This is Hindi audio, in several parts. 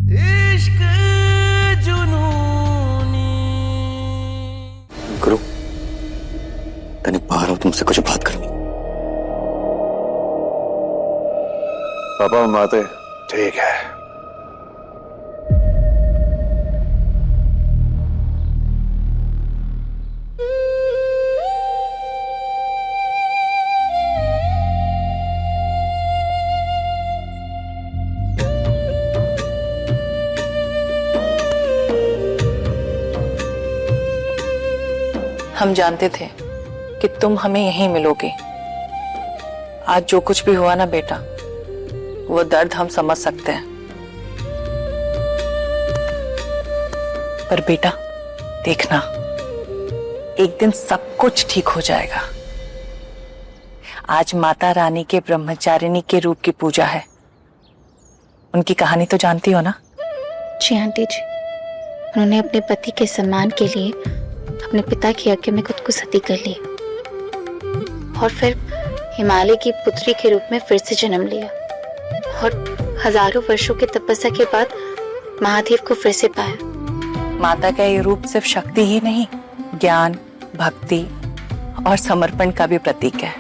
इश्क जुनूनी। गुरु, तनिक बाहर हो, तुमसे कुछ बात करनी। पापा हम आते। ठीक है। हम जानते थे कि तुम हमें यहीं मिलोगे। आज जो कुछ भी हुआ ना बेटा, वो दर्द हम समझ सकते हैं, पर बेटा देखना, एक दिन सब कुछ ठीक हो जाएगा। आज माता रानी के ब्रह्मचारिणी के रूप की पूजा है। उनकी कहानी तो जानती हो ना? जी आंटी जी, उन्होंने अपने पति के सम्मान के लिए अपने पिता की आज्ञा में खुद को सती कर ली और फिर हिमालय की पुत्री के रूप में फिर से जन्म लिया और हजारों वर्षों की तपस्या के बाद महादेव को फिर से पाया। माता का ये रूप सिर्फ शक्ति ही नहीं, ज्ञान, भक्ति और समर्पण का भी प्रतीक है।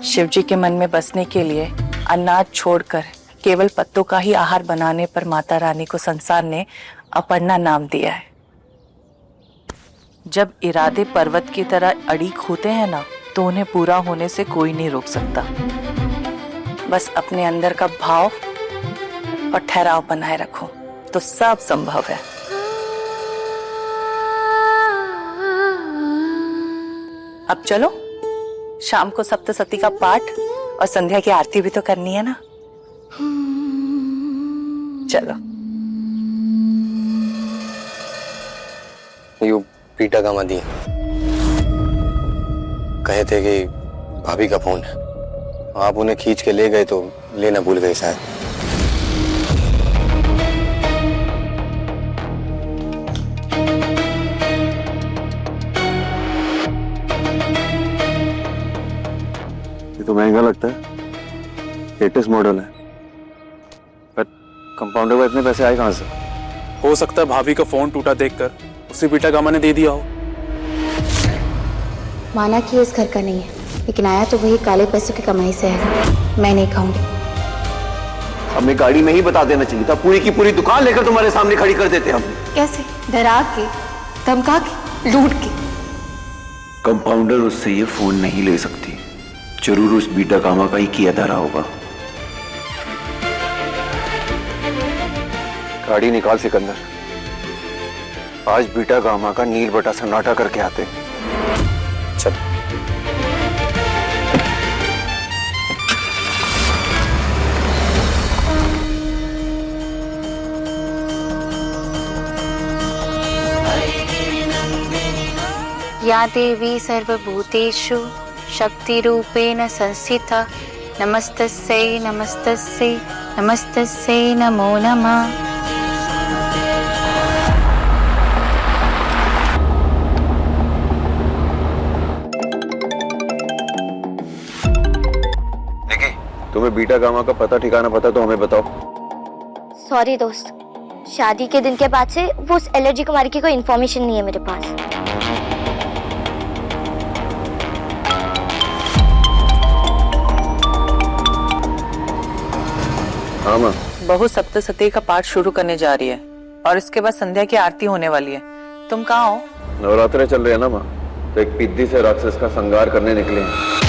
शिव जी के मन में बसने के लिए अनाज छोड़कर केवल पत्तों का ही आहार बनाने पर माता रानी को संसार ने अपर्णा नाम दिया है। जब इरादे पर्वत की तरह अड़ीक होते हैं ना, तो उन्हें पूरा होने से कोई नहीं रोक सकता। बस अपने अंदर का भाव और ठहराव बनाए रखो तो सब संभव है। अब चलो, शाम को सप्तशती का पाठ और संध्या की आरती भी तो करनी है ना। चलो। यू पीटा का मदी कहे थे कि भाभी का फोन है, आप उन्हें खींच के ले गए तो लेना भूल गए शायद। ये तो महंगा लगता है, लेटेस्ट मॉडल है, पर कंपाउंडर को इतने पैसे आए कहां से? हो सकता है भाभी का फोन टूटा देखकर उसी पीटा गामा ने दे दिया हो। माना कि इस घर का नहीं है, लेकिन आया तो वही काले पैसों की कमाई से है। मैं नहीं खाऊंगी। हमें गाड़ी में ही बता देना चाहिए था, पूरी की पूरी दुकान लेकर तुम्हारे सामने खड़ी कर देते हम। कैसे? डरा के, धमका के, लूट के। कंपाउंडर उससे ये फोन नहीं ले सकती, जरूर उस बीटा कामा का ही किया धरा होगा। गाड़ी निकाल सिकंदर, आज बीटा गामा का नील बटा सन्नाटा करके आते। चल। या देवी सर्वभूतेषु शक्तिरूपेण संस्थिता नमस्तस्यै नमस्तस्यै नमस्तस्यै नमो नमः। तुम्हें बीटा गामा का पता ठिकाना पता तो हमें बताओ। सॉरी दोस्त, शादी के दिन के बाद से वो उस एलर्जी कुमारी की कोई इन्फॉर्मेशन नहीं है मेरे पास। हाँ माँ, बहू सप्तशती का पाठ शुरू करने जा रही है और इसके बाद संध्या की आरती होने वाली है। तुम कहाँ हो? नवरात्रे चल रहे हैं ना माँ, तो एक पिद्दी से राक्षस का संगार करने निकले हैं।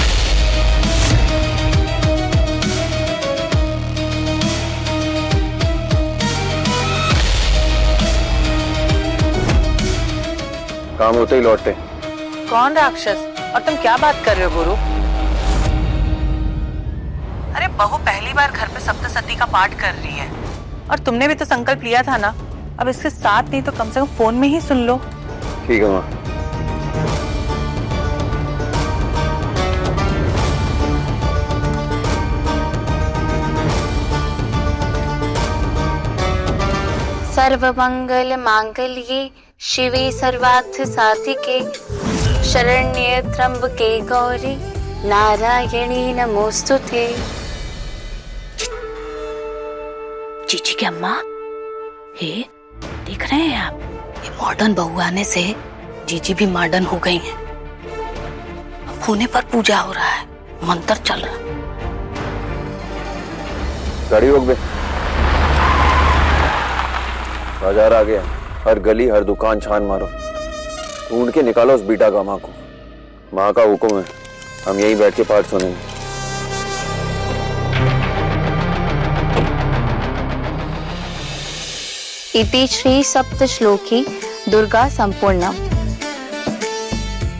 काम होते ही लौटते। कौन राक्षस? और तुम क्या बात कर रहे हो गुरु? अरे बहू पहली बार घर पे सप्तशती का पाठ कर रही है और तुमने भी तो संकल्प लिया था ना। अब इसके साथ नहीं तो कम से कम फोन में ही सुन लो। ठीक है माँ। सर्वमंगल मांगल्ये शिवे सर्वार्थ साधिके शरण्ये त्र्यंबके गौरी नारायणी नमोस्तुते। जीजी की अम्मा, हे, देख रहे हैं आप, ये मॉडर्न बहू आने से जीजी भी मॉडर्न हो गई हैं। अब होने पर पूजा हो रहा है, मंत्र चल रहा है। गाड़ी रोक बे। बाजार आ गया, हर गली हर दुकान छान मारो, ढूंढ के निकालो उस बीटा का माँ को। माँ का हुक्म है, हम यहीं बैठ के पाठ सुनेंगे। इति श्री सप्तश्लोकी दुर्गा संपूर्णम।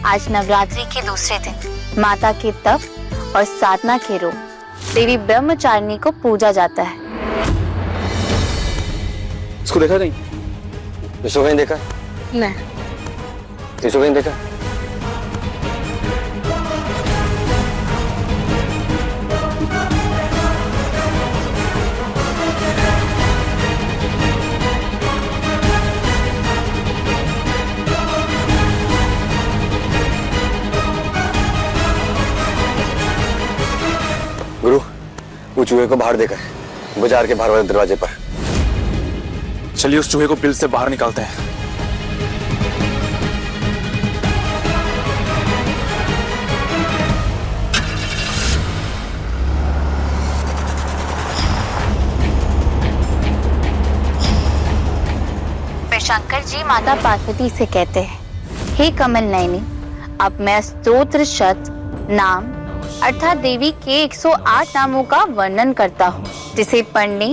आज नवरात्रि के दूसरे दिन माता के तप और साधना के रूप देवी ब्रह्मचारिणी को पूजा जाता है। इसको देखा नहीं? इसको कहीं देखा? नहीं। इसको कहीं देखा? गुरु, वो चूहे को बाहर देखा है, बाजार के बाहर वाले दरवाजे पर। चलिए उस चूहे को बिल से बाहर निकालते हैं। फिर शंकर जी माता पार्वती से कहते हैं, हे कमल नयनी, अब मैं स्तोत्र शत नाम अर्थात देवी के 108 नामों का वर्णन करता हूँ, जिसे पढ़ने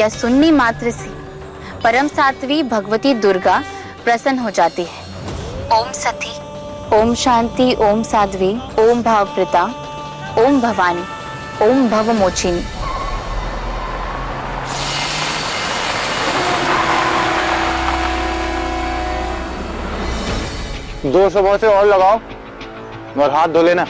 या सुनने मात्र से परम सात्वी भगवती दुर्गा प्रसन्न हो जाती है। ओम सती, ओम शांति, ओम साध्वी, ओम भावप्रता, ओम भवानी, ओम भवमोचिनी। दो सबों से और लगाओ और हाथ धो लेना।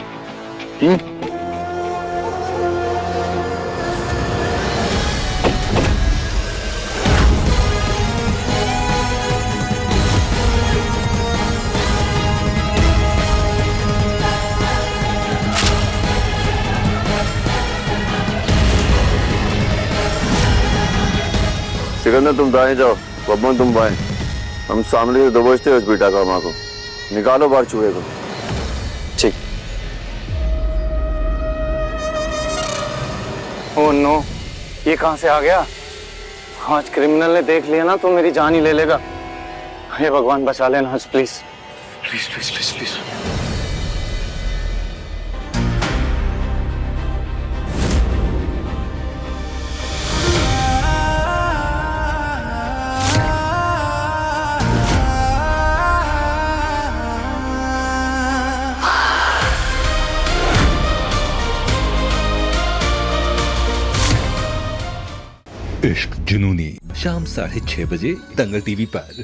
सिकंदर तुम दाएं जाओ, बब्बन तुम बाएं। हम सामने से दबोचते हैं उस बीटा का माँ को। निकालो बाहर चूहे को। ठीक। ओह नो, ये कहां से आ गया? आज क्रिमिनल ने देख लिया ना तो मेरी जान ही ले लेगा। हे भगवान बचा लेना आज, please please please please please. इश्क जुनूनी शाम 6:30 बजे दंगल टीवी पर।